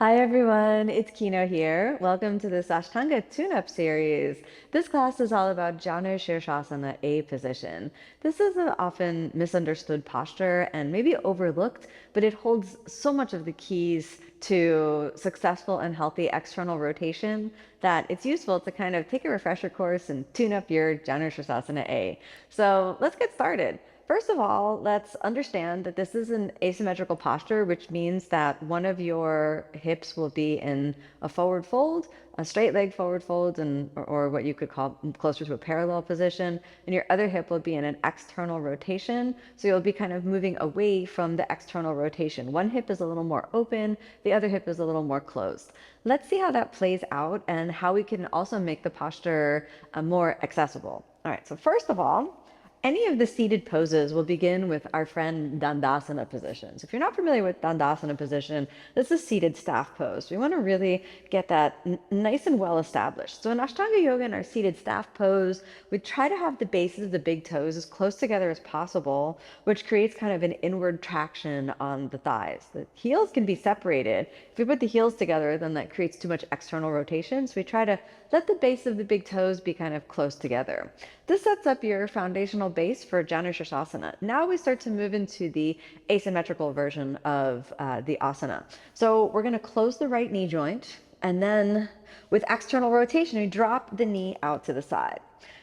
Hi everyone, it's Kino here. Welcome to this Ashtanga tune-up series. This class is all about Janu Sirsasana A position. This is an often misunderstood posture and maybe overlooked, but it holds so much of the keys to successful and healthy external rotation that it's useful to kind of take a refresher course and tune up your Janu Sirsasana A. So let's get started. First of all, let's understand that this is an asymmetrical posture, which means that one of your hips will be in a forward fold, a straight leg forward fold, or what you could call closer to a parallel position, and your other hip will be in an external rotation. So you'll be kind of moving away from the external rotation. One hip is a little more open, the other hip is a little more closed. Let's see how that plays out and how we can also make the posture more accessible. All right, so first of all, any of the seated poses will begin with our friend Dandasana position. So if you're not familiar with Dandasana position, this is seated staff pose. We want to really get that nice and well established. So in Ashtanga Yoga, in our seated staff pose, we try to have the bases of the big toes as close together as possible, which creates kind of an inward traction on the thighs. The heels can be separated. If we put the heels together, then that creates too much external rotation. So we try to let the base of the big toes be kind of close together. This sets up your foundational base for Janu Sirsasana. Now we start to move into the asymmetrical version of the asana. So we're going to close the right knee joint, and then with external rotation, we drop the knee out to the side.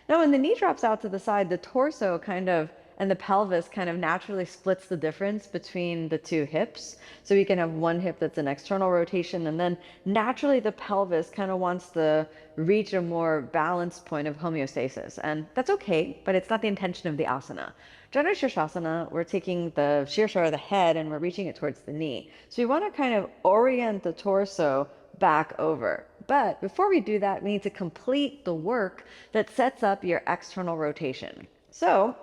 Now, when the knee drops out to the side, the torso and the pelvis kind of naturally splits the difference between the two hips. So you can have one hip that's an external rotation, and then naturally the pelvis kind of wants to reach a more balanced point of homeostasis. And that's okay, but it's not the intention of the asana. Janu Sirsasana, we're taking the shirsha, or the head, and we're reaching it towards the knee. So you want to kind of orient the torso back over. But before we do that, we need to complete the work that sets up your external rotation. So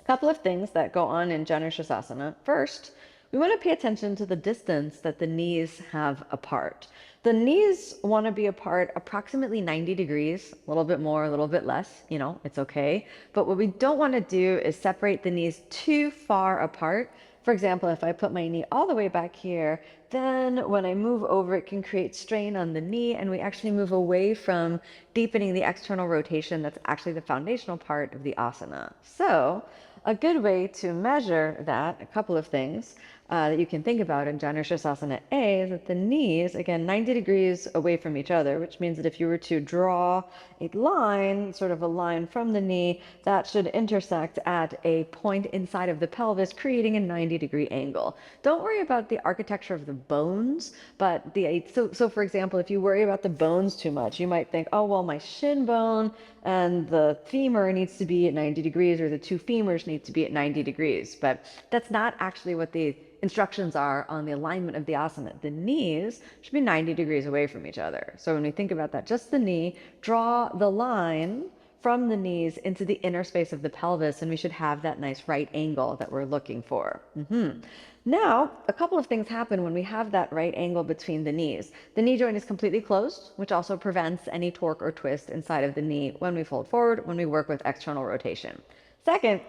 a couple of things that go on in Janu Sirsasana. First, we want to pay attention to the distance that the knees have apart. The knees want to be apart approximately 90 degrees, a little bit more, a little bit less, it's okay. But what we don't want to do is separate the knees too far apart. For example, if I put my knee all the way back here, then when I move over, it can create strain on the knee, and we actually move away from deepening the external rotation that's actually the foundational part of the asana. So a good way to measure that, a couple of things that you can think about in Janu Sirsasana A, is that the knees, again, 90 degrees away from each other, which means that if you were to draw a line, sort of a line from the knee, that should intersect at a point inside of the pelvis, creating a 90-degree angle. Don't worry about the architecture of the bones, but so for example, if you worry about the bones too much, you might think, oh, well, my shin bone and the femur needs to be at 90 degrees, or the two femurs need to be at 90 degrees. But that's not actually what the instructions are on the alignment of the asana. The knees should be 90 degrees away from each other. So when we think about that, just the knee, draw the line from the knees into the inner space of the pelvis, and we should have that nice right angle that we're looking for. Now, a couple of things happen when we have that right angle between the knees. The knee joint is completely closed, which also prevents any torque or twist inside of the knee when we fold forward, when we work with external rotation. Second,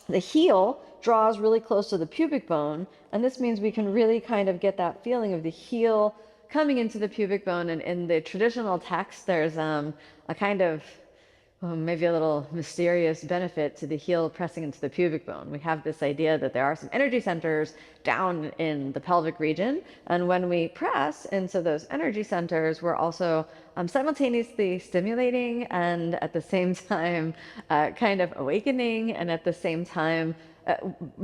the heel draws really close to the pubic bone, and this means we can really kind of get that feeling of the heel coming into the pubic bone. And in the traditional text, there's a kind of maybe a little mysterious benefit to the heel pressing into the pubic bone. We have this idea that there are some energy centers down in the pelvic region, and when we press into those energy centers, we're also simultaneously stimulating and at the same time kind of awakening, and at the same time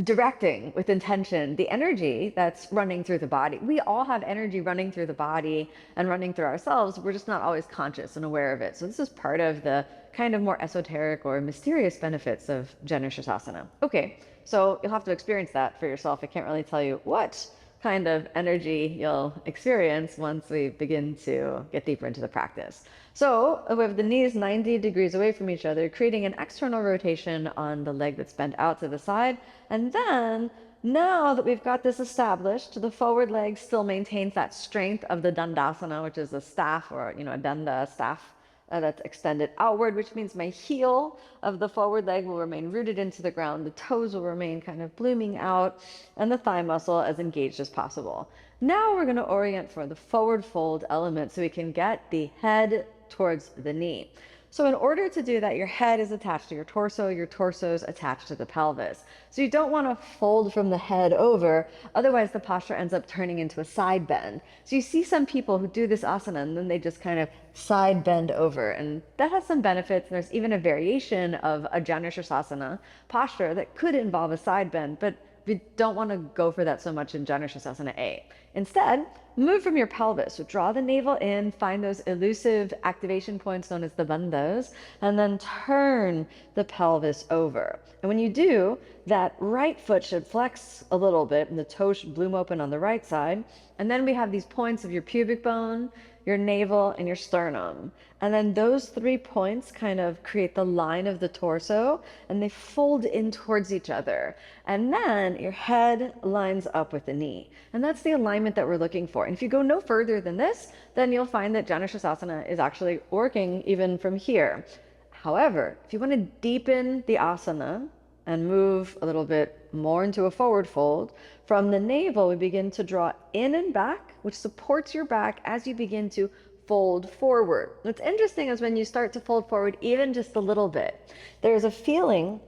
directing with intention the energy that's running through the body. We all have energy running through the body and running through ourselves. We're just not always conscious and aware of it. So this is part of the kind of more esoteric or mysterious benefits of Janu Sirsasana. Okay, so you'll have to experience that for yourself. I can't really tell you what kind of energy you'll experience once we begin to get deeper into the practice. So we have the knees 90 degrees away from each other, creating an external rotation on the leg that's bent out to the side. And then, now that we've got this established, the forward leg still maintains that strength of the Dandasana, which is a staff, or a Danda staff That's extended outward, which means my heel of the forward leg will remain rooted into the ground. The toes will remain kind of blooming out, and the thigh muscle as engaged as possible. Now we're going to orient for the forward fold element so we can get the head towards the knee. So in order to do that, your head is attached to your torso is attached to the pelvis. So you don't want to fold from the head over, otherwise the posture ends up turning into a side bend. So you see some people who do this asana and then they just kind of side bend over, and that has some benefits. There's even a variation of a Janu Sirsasana posture that could involve a side bend, but we don't want to go for that so much in Janu Sirsasana A. Instead, move from your pelvis. So draw the navel in, find those elusive activation points known as the bandhas, and then turn the pelvis over. And when you do, that right foot should flex a little bit and the toes should bloom open on the right side. And then we have these points of your pubic bone, your navel, and your sternum. And then those 3 points kind of create the line of the torso and they fold in towards each other. And then your head lines up with the knee. And that's the alignment that we're looking for. And if you go no further than this, then you'll find that Janu Sirsasana is actually working even from here. However, if you want to deepen the asana and move a little bit more into a forward fold, from the navel we begin to draw in and back, which supports your back as you begin to fold forward. What's interesting is when you start to fold forward even just a little bit, there's a feeling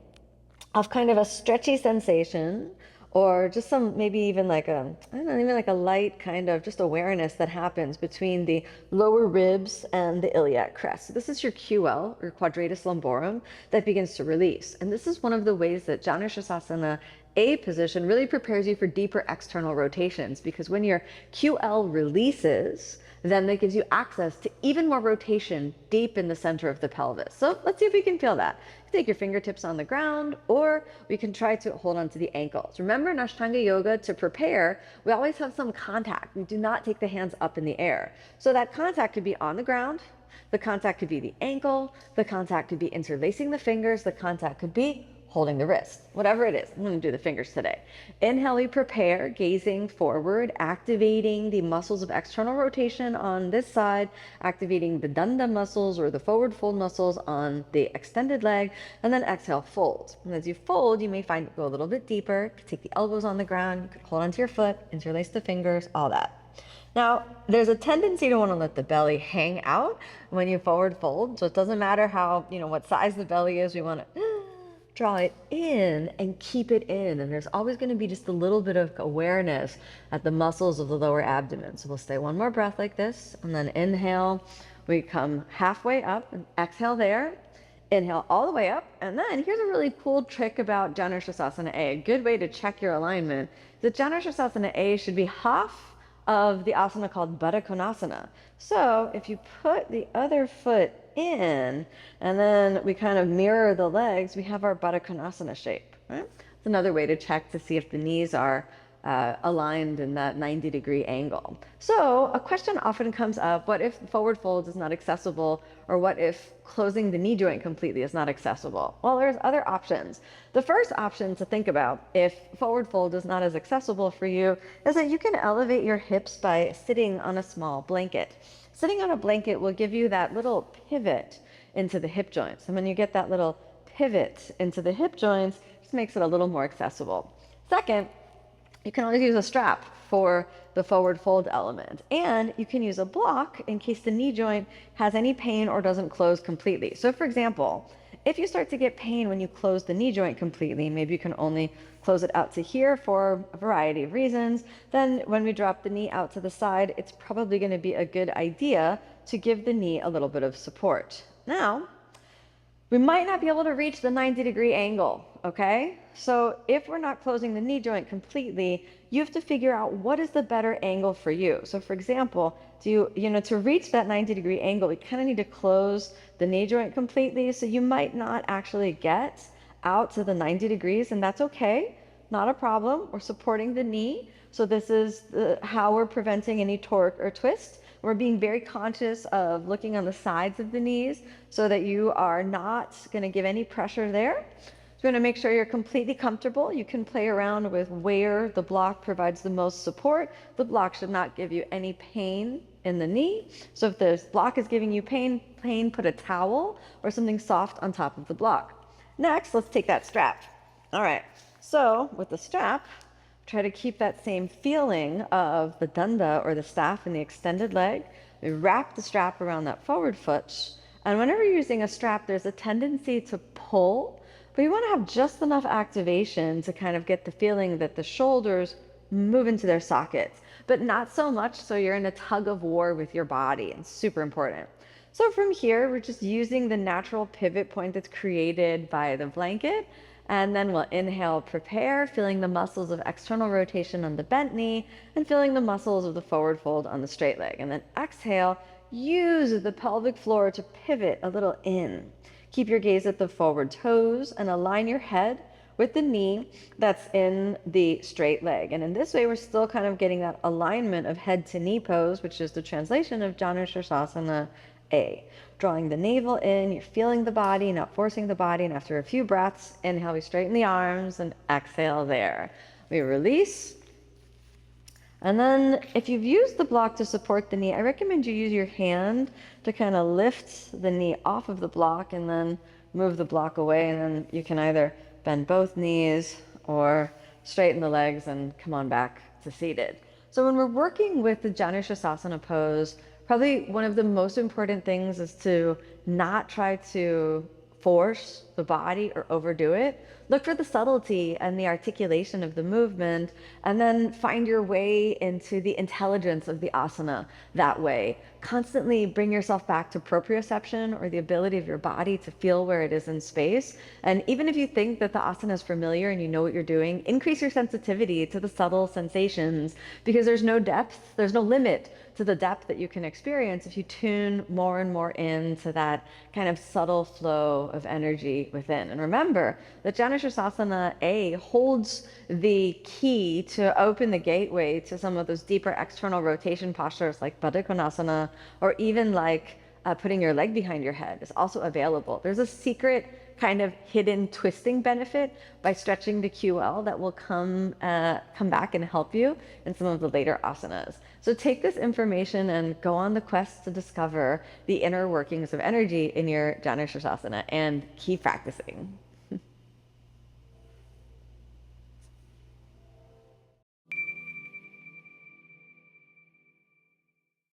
of kind of a stretchy sensation, or just some, maybe even like a, I don't know, even like a light kind of just awareness that happens between the lower ribs and the iliac crest. So this is your QL, or quadratus lumborum, that begins to release. And this is one of the ways that Janu Sirsasana A position really prepares you for deeper external rotations, because when your QL releases, then that gives you access to even more rotation deep in the center of the pelvis. So let's see if we can feel that. Take your fingertips on the ground, or we can try to hold on to the ankles. Remember, in Ashtanga yoga, to prepare, we always have some contact. We do not take the hands up in the air. So that contact could be on the ground, the contact could be the ankle, the contact could be interlacing the fingers, the contact could be holding the wrist, whatever it is. I'm going to do the fingers today. Inhale, we prepare, gazing forward, activating the muscles of external rotation on this side, activating the danda muscles or the forward fold muscles on the extended leg, and then exhale, fold. And as you fold, you may find it go a little bit deeper. You could take the elbows on the ground, you could hold onto your foot, interlace the fingers, all that. Now, there's a tendency to want to let the belly hang out when you forward fold. So it doesn't matter how, what size the belly is, we want to draw it in and keep it in. And there's always going to be just a little bit of awareness at the muscles of the lower abdomen. So we'll stay one more breath like this, and then inhale, we come halfway up, and exhale there. Inhale all the way up, and then here's a really cool trick about Janu Sirsasana A. A good way to check your alignment is that Janu Sirsasana A should be half of the asana called Baddha Konasana. So if you put the other foot in, and then we kind of mirror the legs, we have our Baddha Konasana shape. Right? It's another way to check to see if the knees are aligned in that 90-degree angle. So a question often comes up: what if forward fold is not accessible, or what if closing the knee joint completely is not accessible? Well, there's other options. The first option to think about if forward fold is not as accessible for you is that you can elevate your hips by sitting on a small blanket. Sitting on a blanket will give you that little pivot into the hip joints. And when you get that little pivot into the hip joints, it just makes it a little more accessible. Second, you can always use a strap for the forward fold element. And you can use a block in case the knee joint has any pain or doesn't close completely. So for example, if you start to get pain when you close the knee joint completely, maybe you can only close it out to here for a variety of reasons, then when we drop the knee out to the side, it's probably going to be a good idea to give the knee a little bit of support. Now, we might not be able to reach the 90-degree angle, okay? So if we're not closing the knee joint completely, you have to figure out what is the better angle for you. So for example, to reach that 90-degree angle, we kind of need to close the knee joint completely. So you might not actually get out to the 90 degrees, and that's okay, not a problem. We're supporting the knee. So this is how we're preventing any torque or twist. We're being very conscious of looking on the sides of the knees so that you are not going to give any pressure there. So you want to make sure you're completely comfortable. You can play around with where the block provides the most support. The block should not give you any pain in the knee. So if the block is giving you pain, plain, put a towel or something soft on top of the block. Next, let's take that strap. All right, so with the strap, try to keep that same feeling of the danda or the staff in the extended leg. We wrap the strap around that forward foot. And whenever you're using a strap, there's a tendency to pull, but you want to have just enough activation to kind of get the feeling that the shoulders move into their sockets, but not so much so you're in a tug of war with your body. It's super important. So from here, we're just using the natural pivot point that's created by the blanket. And then we'll inhale, prepare, feeling the muscles of external rotation on the bent knee and feeling the muscles of the forward fold on the straight leg. And then exhale, use the pelvic floor to pivot a little in. Keep your gaze at the forward toes and align your head with the knee that's in the straight leg. And in this way, we're still kind of getting that alignment of head to knee pose, which is the translation of Janu Sirsasana A. Drawing the navel in, you're feeling the body, not forcing the body. And after a few breaths, inhale, we straighten the arms and exhale there. We release. And then if you've used the block to support the knee, I recommend you use your hand to kind of lift the knee off of the block and then move the block away. And then you can either bend both knees or straighten the legs and come on back to seated. So when we're working with the Janu Sirsasana pose, probably one of the most important things is to not try to force the body or overdo it. Look for the subtlety and the articulation of the movement, and then find your way into the intelligence of the asana that way. Constantly bring yourself back to proprioception, or the ability of your body to feel where it is in space. And even if you think that the asana is familiar and you know what you're doing, increase your sensitivity to the subtle sensations, because there's no depth, there's no limit to the depth that you can experience if you tune more and more into that kind of subtle flow of energy within. And remember that Janu Sirsasana A holds the key to open the gateway to some of those deeper external rotation postures like Baddha Konasana, or even like putting your leg behind your head is also available. There's a secret kind of hidden twisting benefit by stretching the QL that will come back and help you in some of the later asanas. So take this information and go on the quest to discover the inner workings of energy in your Janu Sirsasana and keep practicing.